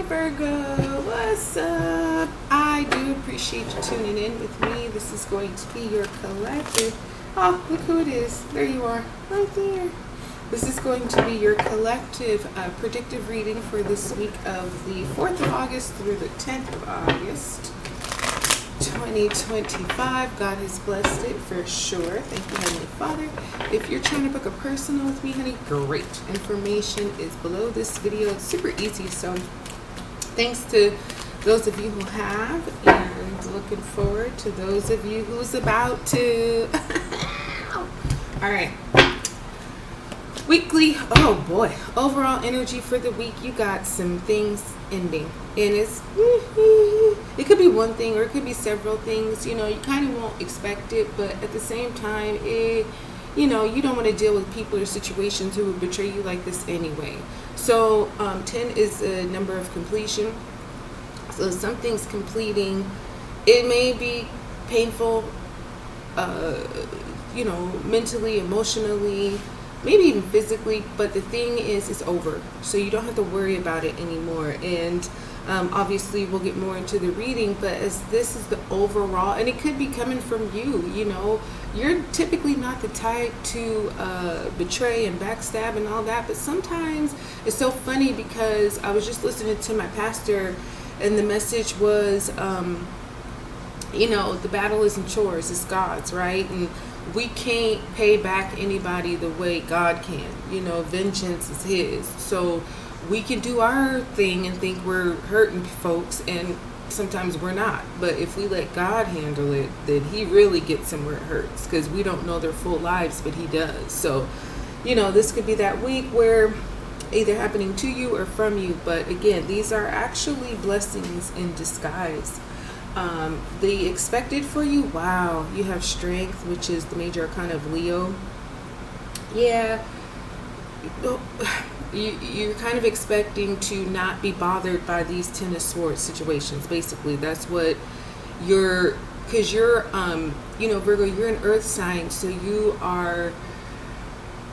Hi Virgo, what's up? I do appreciate you tuning in with me. This is going to be your collective. Oh, look who it is. There you are, right there. This is going to be your collective predictive reading for this week of the 4th of August through the 10th of August, 2025. God has blessed it for sure. Thank you, Heavenly Father. If you're trying to book a personal with me, honey, great. Information is below this video. It's super easy. So thanks to those of you who have, and looking forward to those of you who's about to. All right. Weekly, oh boy, overall energy for the week, you got some things ending, and it could be one thing or it could be several things. You know, you kind of won't expect it, but at the same time, you know, you don't want to deal with people or situations who would betray you like this anyway. So 10 is a number of completion, so something's completing. It may be painful, you know, mentally, emotionally, maybe even physically, but the thing is, it's over, so you don't have to worry about it anymore. And obviously we'll get more into the reading, but as this is the overall, and it could be coming from you, you know, you're typically not the type to betray and backstab and all that, but sometimes it's so funny because I was just listening to my pastor, and the message was, you know, the battle isn't yours, it's God's, right? And we can't pay back anybody the way God can. You know, vengeance is His. So we can do our thing and think we're hurting folks, and sometimes we're not. But if we let God handle it, then He really gets them where it hurts, because we don't know their full lives, but He does. So, you know, this could be that week where either happening to you or from you. But again, these are actually blessings in disguise. The expected for you, wow, you have strength, which is the major arcana of Leo. Yeah, you're kind of expecting to not be bothered by these Ten of Swords situations. Basically, that's what you're, because you're, you know, Virgo, you're an earth sign, so you're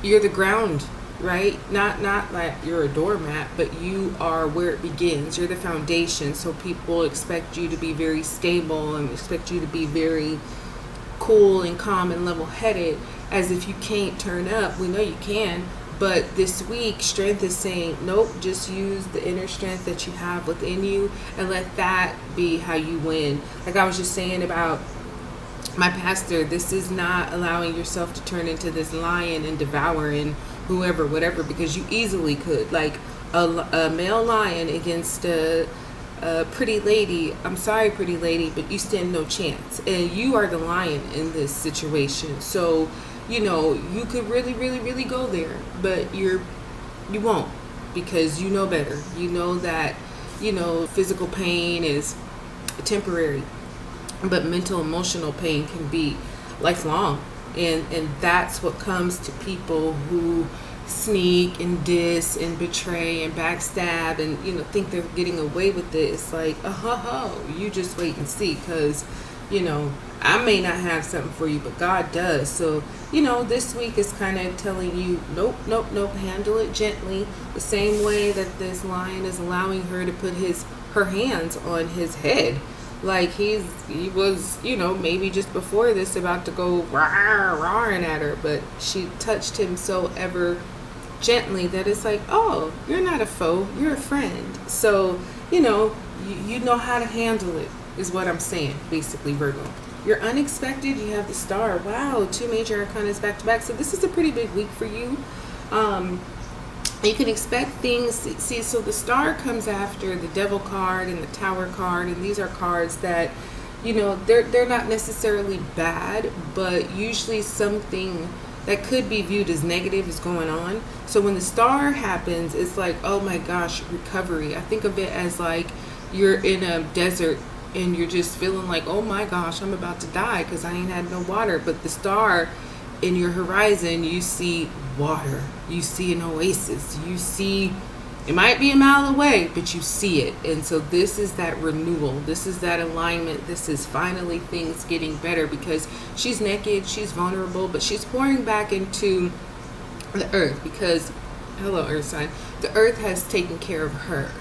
the ground, right? Not like you're a doormat, but you are where it begins. You're the foundation. So people expect you to be very stable and expect you to be very cool and calm and level-headed, as if you can't turn up. We know you can, but this week strength is saying, nope, just use the inner strength that you have within you and let that be how you win. Like I was just saying about my pastor, this is not allowing yourself to turn into this lion and devouring whoever, whatever, because you easily could. Like a male lion against a pretty lady. I'm sorry, pretty lady, but you stand no chance. And you are the lion in this situation. So, you know, you could really, really, really go there, but you won't, because you know better. You know that, you know, physical pain is temporary, but mental, emotional pain can be lifelong. And that's what comes to people who sneak and diss and betray and backstab and, you know, think they're getting away with it. It's like, you just wait and see, because, you know, I may not have something for you, but God does. So, you know, this week is kind of telling you, nope, handle it gently, the same way that this lion is allowing her to put her hands on his head. Like he was, you know, maybe just before this about to go roaring at her, but she touched him so ever gently that it's like, oh, you're not a foe, you're a friend. So, you know, you know how to handle it, is what I'm saying, basically, Virgo. You're unexpected, you have the Star. Wow, 2 major arcanas back to back. So this is a pretty big week for you. You can expect things. See, so the Star comes after the Devil card and the Tower card, and these are cards that, you know, they're not necessarily bad, but usually something that could be viewed as negative is going on. So when the Star happens, it's like, oh my gosh, recovery. I think of it as like you're in a desert and you're just feeling like, oh my gosh, I'm about to die because I ain't had no water. But the Star in your horizon, you see water, you see an oasis, you see, it might be a mile away, but you see it. And so this is that renewal, this is that alignment, this is finally things getting better, because she's naked, she's vulnerable, but she's pouring back into the earth, because, hello earth sign, the earth has taken care of her.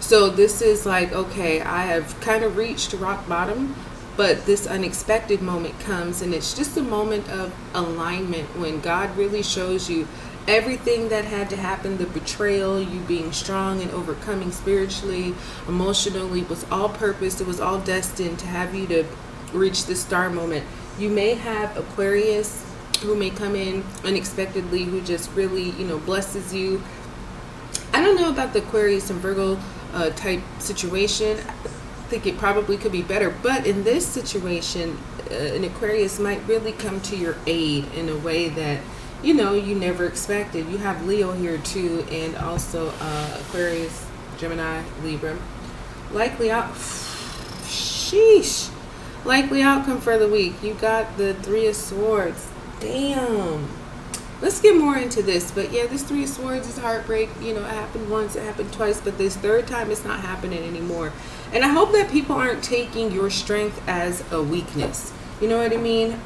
So this is like, okay, I have kind of reached rock bottom, but this unexpected moment comes, and it's just a moment of alignment when God really shows you everything that had to happen, the betrayal, you being strong and overcoming spiritually, emotionally, was all purposed. It was all destined to have you to reach the star moment. You may have Aquarius who may come in unexpectedly, who just really, blesses you. I don't know about the Aquarius and Virgo type situation. I think it probably could be better, but in this situation, an Aquarius might really come to your aid in a way that you never expected. You have Leo here too, and also Aquarius, Gemini, Libra. Likely outcome for the week. You got the Three of Swords. Damn. Let's get more into this. But yeah, this Three of Swords is heartbreak. It happened once, it happened twice, but this third time it's not happening anymore. And I hope that people aren't taking your strength as a weakness. You know what I mean?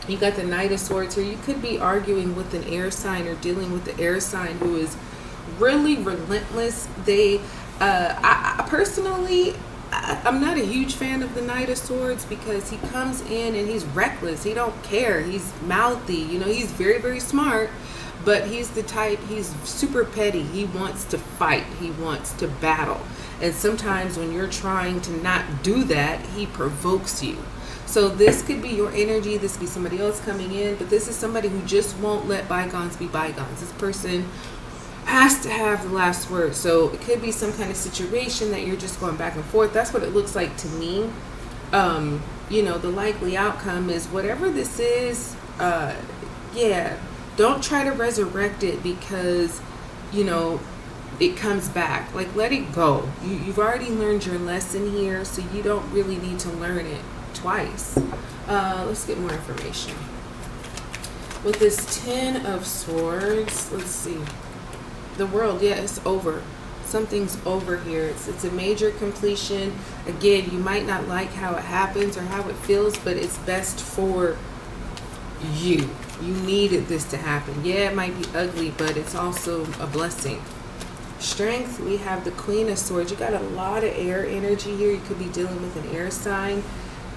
You got the Knight of Swords here. You could be arguing with an air sign or dealing with the air sign who is really relentless. I personally, I'm not a huge fan of the Knight of Swords because he comes in and he's reckless. He don't care. He's mouthy. He's very, very smart, but he's the type, he's super petty. He wants to fight. He wants to battle. And sometimes when you're trying to not do that, he provokes you. So this could be your energy. This could be somebody else coming in, but this is somebody who just won't let bygones be bygones. This person has to have the last word. So it could be some kind of situation that you're just going back and forth. That's what it looks like to me. The likely outcome is whatever this is, don't try to resurrect it because, it comes back. Like, let it go. You've already learned your lesson here, so you don't really need to learn it twice. Let's get more information. With this Ten of Swords, let's see. The World, it's over. Something's over here. It's a major completion. Again, you might not like how it happens or how it feels, but it's best for you. You needed this to happen. Yeah, it might be ugly, but it's also a blessing. Strength, we have the Queen of Swords. You got a lot of air energy here. You could be dealing with an air sign.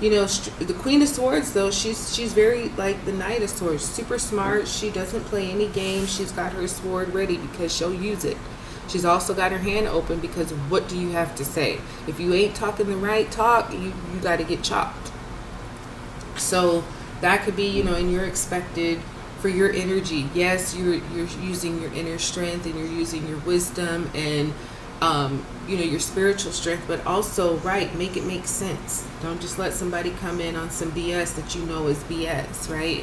The Queen of Swords, though, she's very like the Knight of Swords, super smart. She doesn't play any games. She's got her sword ready because she'll use it. She's also got her hand open because what do you have to say? If you ain't talking the right talk, you got to get chopped. So that could be, and you're expected for your energy. Yes, you're using your inner strength and you're using your wisdom and your spiritual strength, but also, make it make sense. Don't just let somebody come in on some BS that you know is BS, right?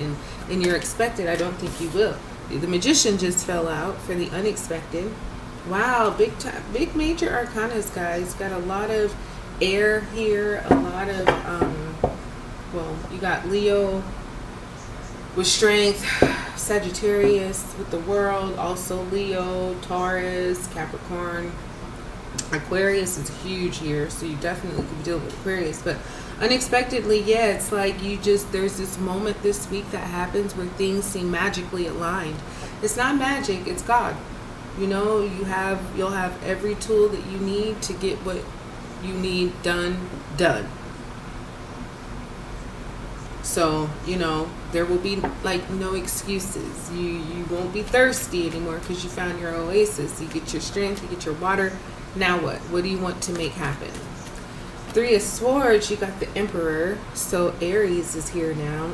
And you're expected. I don't think you will. The Magician just fell out for the unexpected. Wow, big major arcanas, guys. Got a lot of air here, a lot of, you got Leo with strength, Sagittarius with the World, also Leo, Taurus, Capricorn. Aquarius is huge here, so you definitely could be dealing with Aquarius, but unexpectedly, it's like there's this moment this week that happens where things seem magically aligned. It's not magic, it's God. You'll have every tool that you need to get what you need done. So, there will be no excuses. You won't be thirsty anymore because you found your oasis. You get your strength, you get your water. Now what? What do you want to make happen? Three of Swords, you got the Emperor. So Aries is here now.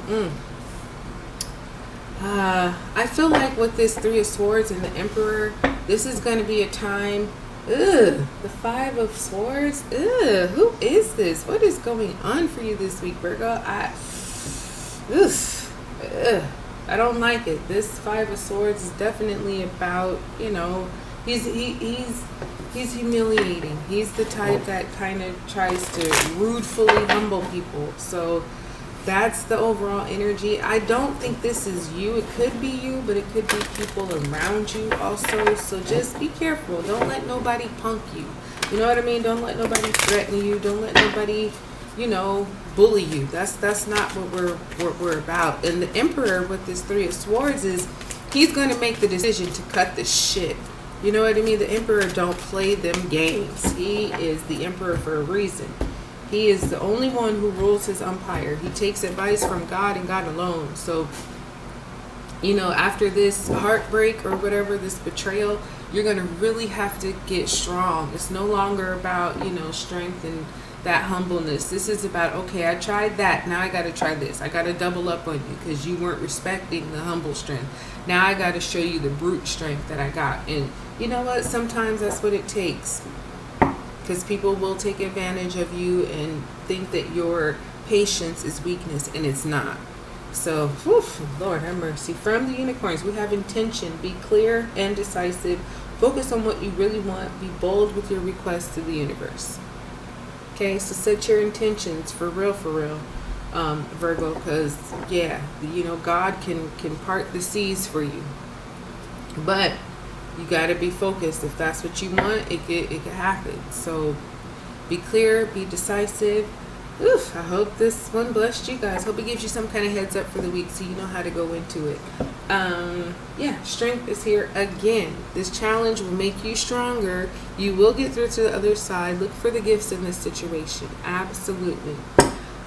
I feel like with this Three of Swords and the Emperor, this is going to be a time. The Five of Swords. Who is this? What is going on for you this week, Virgo? I don't like it. This Five of Swords is definitely about, he's humiliating. He's the type that kind of tries to rudely humble people. So that's the overall energy. I don't think this is you. It could be you, but it could be people around you also. So just be careful. Don't let nobody punk you. You know what I mean? Don't let nobody threaten you. Don't let nobody, bully you. That's not what we're about. And the Emperor with this Three of Swords is he's going to make the decision to cut the shit You know what I mean? The emperor don't play them games. He is the emperor for a reason. He is the only one who rules his empire. He takes advice from God and God alone. So, you know, after this heartbreak or whatever, this betrayal, you're going to really have to get strong. It's no longer about, you know, strength and that humbleness. This is about, okay, I tried that. Now I got to try this. I got to double up on you because you weren't respecting the humble strength. Now I got to show you the brute strength that I got. And you know what? Sometimes that's what it takes. Because people will take advantage of you and think that your patience is weakness, and it's not. So, whew, Lord have mercy. From the unicorns, we have intention. Be clear and decisive. Focus on what you really want. Be bold with your requests to the universe. Okay, so set your intentions for real, Virgo, because, yeah, you know, God can part the seas for you. But you got to be focused. If that's what you want, it could happen. So be clear, be decisive. Oof, I hope this one blessed you guys. Hope it gives you some kind of heads up for the week so you know how to go into it. Yeah, strength is here again. This challenge will make you stronger. You will get through to the other side. Look for the gifts in this situation. Absolutely.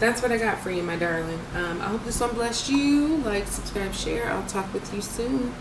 That's what I got for you, my darling. I hope this one blessed you. Like, subscribe, share. I'll talk with you soon.